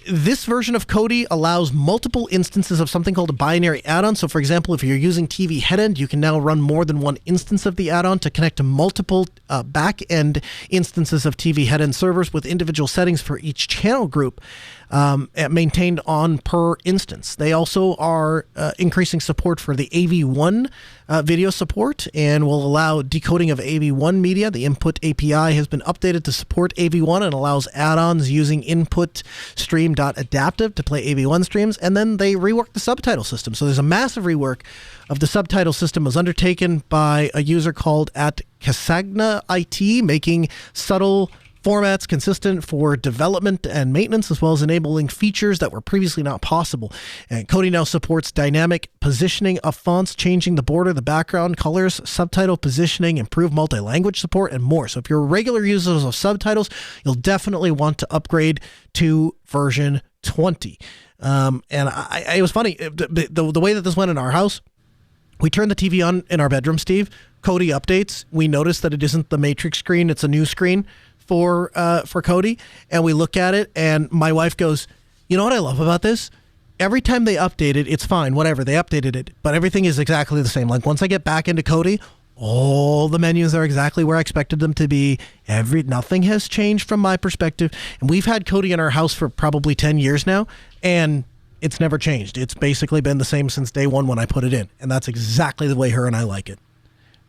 This version of Kodi allows multiple instances of something called a binary add-on. So, for example, if you're using TV headend, you can now run more than one instance of the add-on to connect to multiple back-end instances of TV headend servers with individual settings for each channel group maintained on per instance. They also are increasing support for the AV1 video support and will allow decoding of AV1 media. The input API has been updated to support AV1 and allows add-ons using input stream.adaptive to play AV1 streams. And then they reworked the subtitle system. So there's a massive rework of the subtitle system. It was undertaken by a user called at Casagna IT, making subtle formats consistent for development and maintenance, as well as enabling features that were previously not possible. And Kodi now supports dynamic positioning of fonts, changing the border, the background colors, subtitle positioning, improved multi-language support, and more. So if you're regular users of subtitles, you'll definitely want to upgrade to version 20. And it was funny, the way that this went in our house, we turned the TV on in our bedroom, Steve. Kodi updates. We noticed that it isn't the matrix screen, it's a new screen for Kodi, and we look at it, and my wife goes, you know what I love about this? Every time they update it, it's fine, whatever, they updated it, but everything is exactly the same. Like, once I get back into Kodi, all the menus are exactly where I expected them to be. Nothing has changed from my perspective, and we've had Kodi in our house for probably 10 years now, and it's never changed. It's basically been the same since day one when I put it in, and that's exactly the way her and I like it.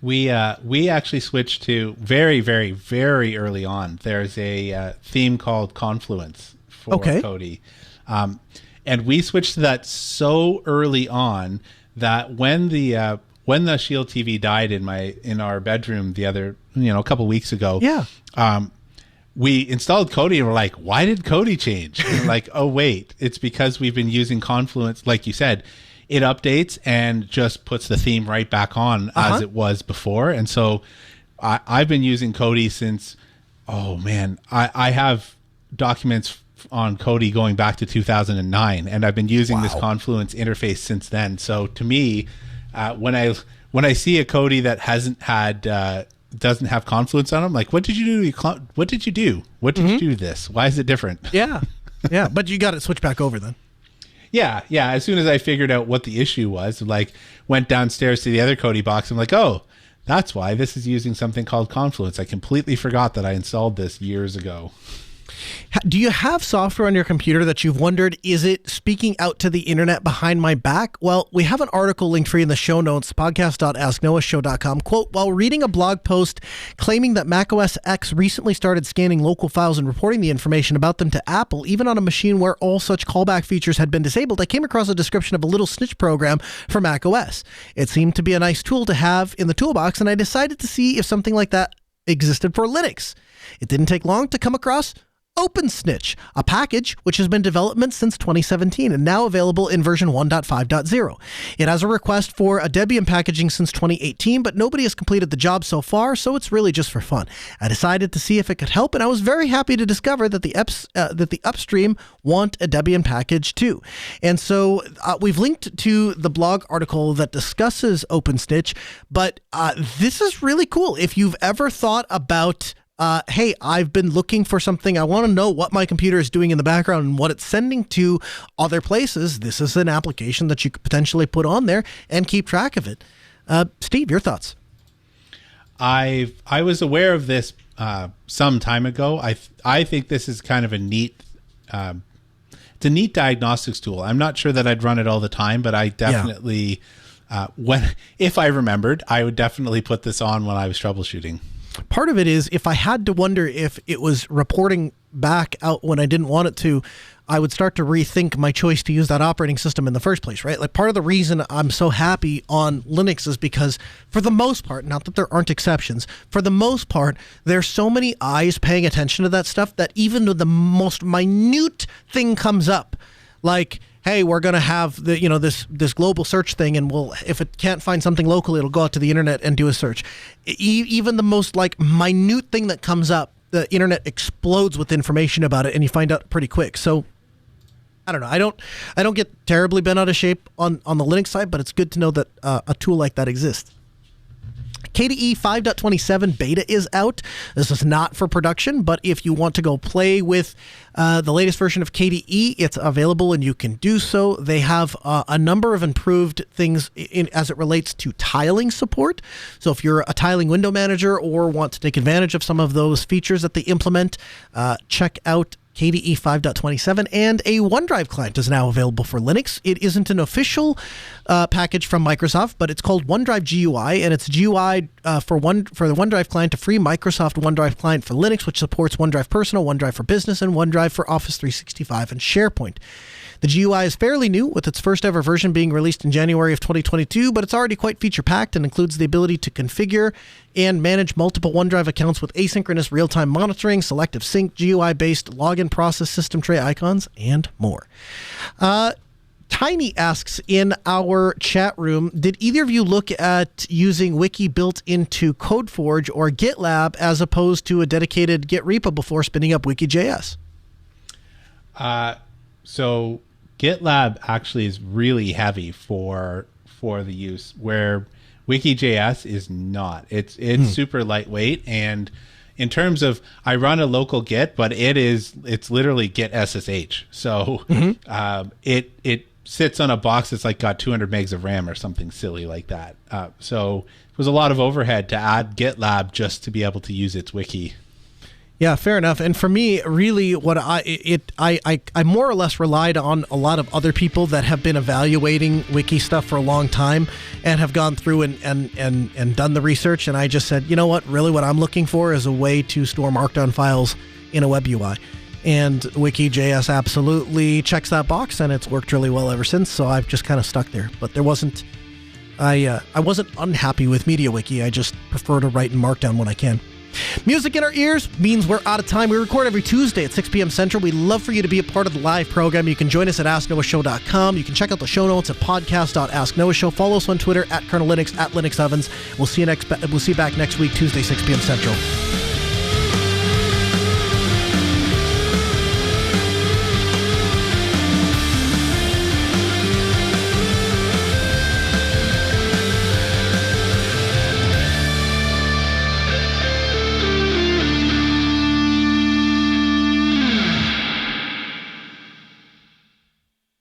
We actually switched to very, very, very early on. There's a theme called Confluence for Kodi. And we switched to that so early on that when the Shield TV died in our bedroom a couple weeks ago, we installed Kodi and we're like, why did Kodi change? And we're like, oh wait, it's because we've been using Confluence, like you said. It updates and just puts the theme right back on as it was before. And so I've been using Kodi since, I have documents on Kodi going back to 2009, and I've been using this Confluence interface since then. So to me, when I see a Kodi that doesn't have Confluence on them, like, what did you do? What did you do? What did you do to this? Why is it different? Yeah. But you got it switched back over then. Yeah. As soon as I figured out what the issue was, like, went downstairs to the other Kodi box, I'm like, oh, that's why this is using something called Confluence. I completely forgot that I installed this years ago. Do you have software on your computer that you've wondered, is it speaking out to the internet behind my back? Well, we have an article linked for you in the show notes, podcast.asknoahshow.com. Quote, while reading a blog post claiming that macOS X recently started scanning local files and reporting the information about them to Apple, even on a machine where all such callback features had been disabled, I came across a description of a little snitch program for macOS. It seemed to be a nice tool to have in the toolbox, and I decided to see if something like that existed for Linux. It didn't take long to come across OpenSnitch, a package which has been in development since 2017 and now available in version 1.5.0. It has a request for a Debian packaging since 2018, but nobody has completed the job so far, so it's really just for fun. I decided to see if it could help, and I was very happy to discover that the upstream want a Debian package too. And so we've linked to the blog article that discusses OpenSnitch, but this is really cool. If you've ever thought about hey, I've been looking for something. I want to know what my computer is doing in the background and what it's sending to other places. This is an application that you could potentially put on there and keep track of it. Steve, your thoughts? I was aware of this some time ago. I think this is kind of a neat. It's a neat diagnostics tool. I'm not sure that I'd run it all the time, but I definitely, if I remembered, I would definitely put this on when I was troubleshooting. Part of it is if I had to wonder if it was reporting back out when I didn't want it to, I would start to rethink my choice to use that operating system in the first place, right? Like part of the reason I'm so happy on Linux is because for the most part, not that there aren't exceptions, for the most part, there's so many eyes paying attention to that stuff that even though the most minute thing comes up, like, hey, we're going to have this global search thing, and if it can't find something locally, it'll go out to the internet and do a search. Even the most minute thing that comes up, the internet explodes with information about it, and you find out pretty quick. So I don't know. I don't get terribly bent out of shape on the Linux side, but it's good to know that a tool like that exists. KDE 5.27 beta is out. This is not for production, but if you want to go play with the latest version of KDE, it's available and you can do so. They have a number of improved things as it relates to tiling support. So if you're a tiling window manager or want to take advantage of some of those features that they implement, check out KDE 5.27, and a OneDrive client is now available for Linux. It isn't an official package from Microsoft, but it's called OneDrive GUI, and it's GUI for the OneDrive client, a free Microsoft OneDrive client for Linux, which supports OneDrive Personal, OneDrive for Business, and OneDrive for Office 365 and SharePoint. The GUI is fairly new, with its first ever version being released in January of 2022, but it's already quite feature-packed and includes the ability to configure and manage multiple OneDrive accounts with asynchronous real-time monitoring, selective sync, GUI-based login process, system tray icons, and more. Tiny asks in our chat room, did either of you look at using Wiki built into CodeForge or GitLab as opposed to a dedicated Git repo before spinning up Wiki.js? So GitLab actually is really heavy for the use, where Wiki.js is not. It's super lightweight, and in terms of, I run a local Git, but it's literally Git SSH. So it sits on a box that's got 200 megs of RAM or something silly like that. So it was a lot of overhead to add GitLab just to be able to use its wiki. Yeah, fair enough. And for me, really, what I more or less relied on a lot of other people that have been evaluating wiki stuff for a long time and have gone through and done the research. And I just said, you know what? Really, what I'm looking for is a way to store Markdown files in a web UI. And Wiki.js absolutely checks that box, and it's worked really well ever since. So I've just kind of stuck there. But there wasn't, I wasn't unhappy with MediaWiki. I just prefer to write in Markdown when I can. Music in our ears means we're out of time. We record every Tuesday at 6 p.m. Central. We'd love for you to be a part of the live program. You can join us at AskNoahShow.com. You can check out the show notes at podcast.asknoahshow. Follow us on Twitter at Colonel Linux, at Linux Ovens. We'll see you back next week, Tuesday, 6 p.m. Central.